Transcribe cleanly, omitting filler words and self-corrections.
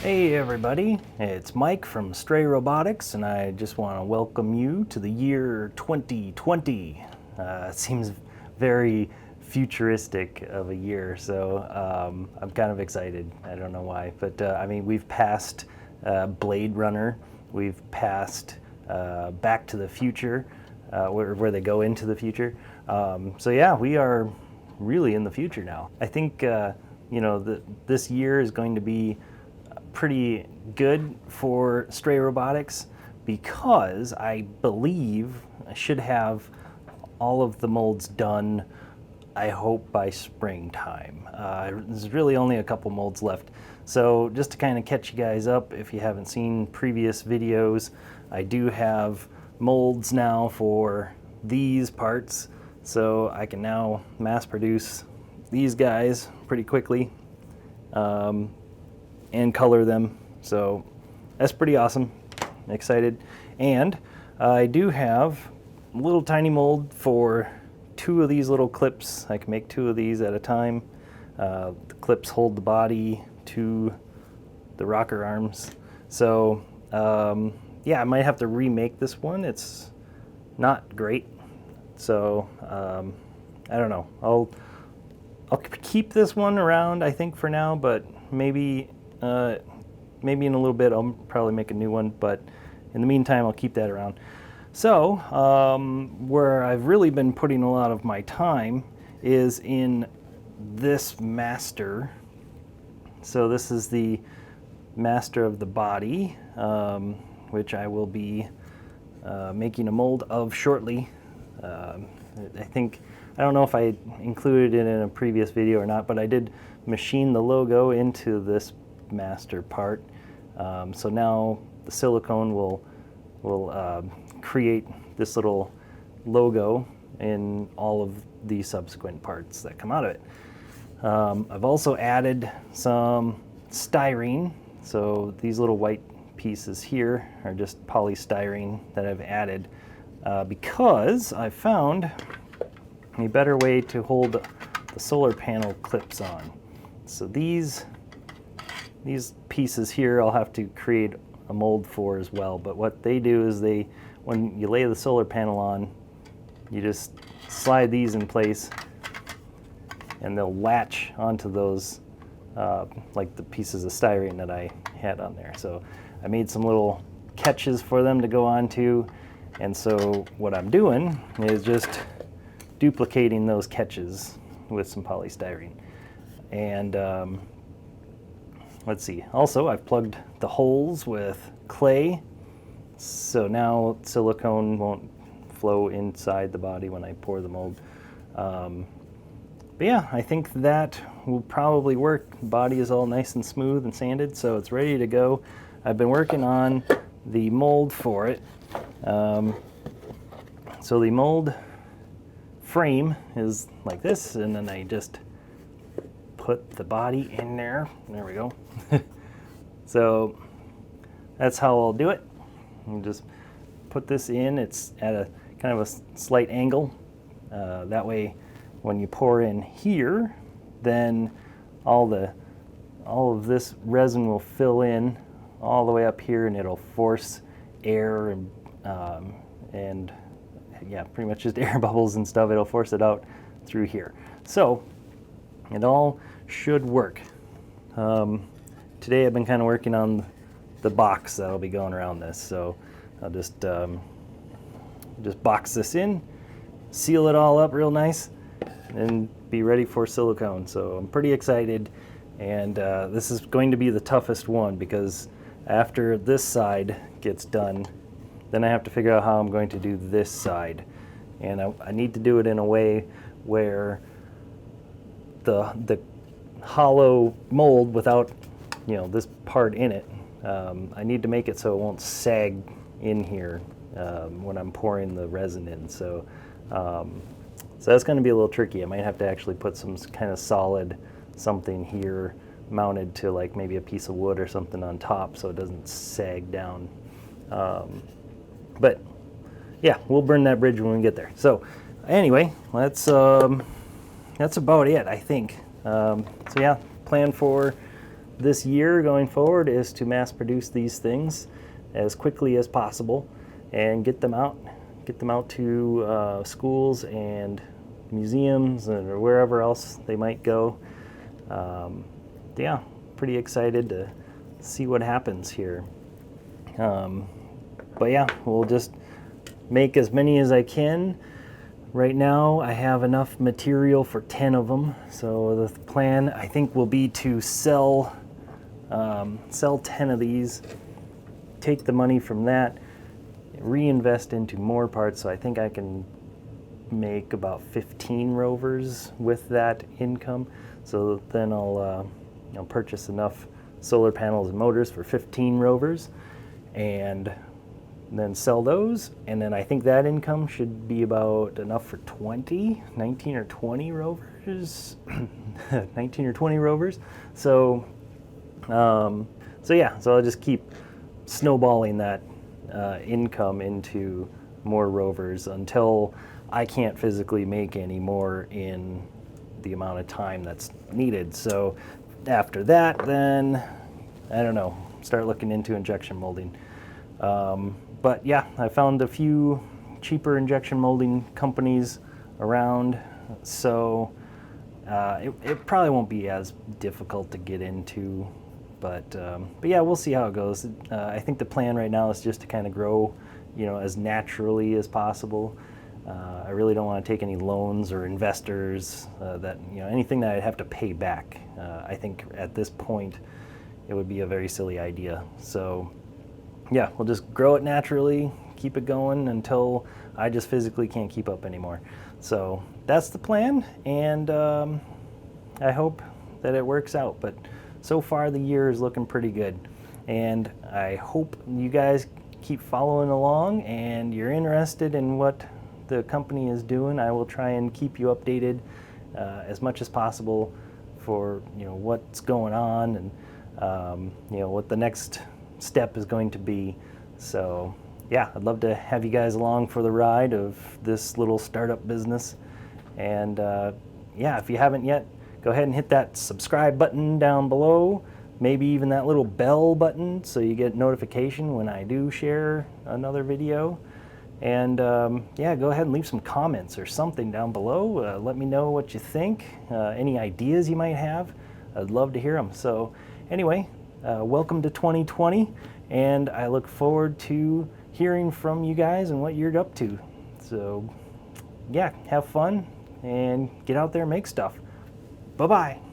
Hey everybody, it's Mike from Stray Robotics, and I just want to welcome you to the year 2020. It seems very futuristic of a year, so I'm kind of excited. I don't know why, but I mean, we've passed Blade Runner, we've passed Back to the Future, where they go into the future. So yeah, we are really in the future now. I think this year is going to be pretty good for Stray Robotics because I believe I should have all of the molds done, I hope, by springtime. There's really only a couple molds left. So just to kind of catch you guys up, if you haven't seen previous videos, I do have molds now for these parts, so I can now mass produce these guys pretty quickly. And color them, so that's pretty awesome. I'm excited. And I do have a little tiny mold for 2 of these little clips. I can make 2 of these at a time. The clips hold the body to the rocker arms. So yeah, I might have to remake this one. It's not great, so I don't know. I'll keep this one around, I think, for now, but maybe in a little bit I'll probably make a new one, but in the meantime I'll keep that around. So where I've really been putting a lot of my time is in this master. So this is the master of the body, which I will be making a mold of shortly. I don't know if I included it in a previous video or not, but I did machine the logo into this master part. So now the silicone will create this little logo in all of the subsequent parts that come out of it. I've also added some styrene. So these little white pieces here are just polystyrene that I've added because I found a better way to hold the solar panel clips on. So these pieces here I'll have to create a mold for as well, but what they do is when you lay the solar panel on, you just slide these in place and they'll latch onto those like the pieces of styrene that I had on there. So I made some little catches for them to go onto, and so what I'm doing is just duplicating those catches with some polystyrene. And let's see, also I've plugged the holes with clay, so now silicone won't flow inside the body when I pour the mold. But yeah, I think that will probably work. The body is all nice and smooth and sanded, so it's ready to go. I've been working on the mold for it. So the mold frame is like this, and then I just put the body in there. There we go. So that's how I'll do it. I'll just put this in. It's at a kind of a slight angle. That way when you pour in here, then all of this resin will fill in all the way up here, and it'll force air and yeah, pretty much just air bubbles and stuff. It'll force it out through here. So it all should work. Today I've been kind of working on the box that'll be going around this. So I'll just box this in, seal it all up real nice, and be ready for silicone. So I'm pretty excited, and this is going to be the toughest one because after this side gets done, then I have to figure out how I'm going to do this side. And I need to do it in a way where the hollow mold without this part in it, I need to make it so it won't sag in here when I'm pouring the resin in. So that's going to be a little tricky. I might have to actually put some kind of solid something here mounted to like maybe a piece of wood or something on top so it doesn't sag down. But yeah, we'll burn that bridge when we get there. So anyway, that's about it, I think. So yeah, plan for this year going forward is to mass produce these things as quickly as possible and get them out to schools and museums or wherever else they might go. Yeah, pretty excited to see what happens here. But yeah, we'll just make as many as I can. Right now I have enough material for 10 of them, so the plan I think will be to sell 10 of these, take the money from that, reinvest into more parts, so I think I can make about 15 rovers with that income. So then I'll purchase enough solar panels and motors for 15 rovers and then sell those, and then I think that income should be about enough for 19 or 20 rovers 19 or 20 rovers. So yeah, so I'll just keep snowballing that income into more rovers until I can't physically make any more in the amount of time that's needed. So after that, then I don't know, start looking into injection molding. But yeah, I found a few cheaper injection molding companies around, so it probably won't be as difficult to get into. But yeah, we'll see how it goes. I think the plan right now is just to kind of grow, as naturally as possible. I really don't want to take any loans or investors that anything that I'd have to pay back. I think at this point it would be a very silly idea. So yeah, we'll just grow it naturally, keep it going until I just physically can't keep up anymore. So that's the plan, and I hope that it works out. But so far the year is looking pretty good, and I hope you guys keep following along and you're interested in what the company is doing. I will try and keep you updated as much as possible for what's going on and what the next step is going to be. So yeah, I'd love to have you guys along for the ride of this little startup business. And yeah, if you haven't yet, go ahead and hit that subscribe button down below, maybe even that little bell button so you get notification when I do share another video. And yeah, go ahead and leave some comments or something down below. Let me know what you think, any ideas you might have. I'd love to hear them. So anyway, welcome to 2020, and I look forward to hearing from you guys and what you're up to. So yeah, have fun and get out there and make stuff. Bye-bye.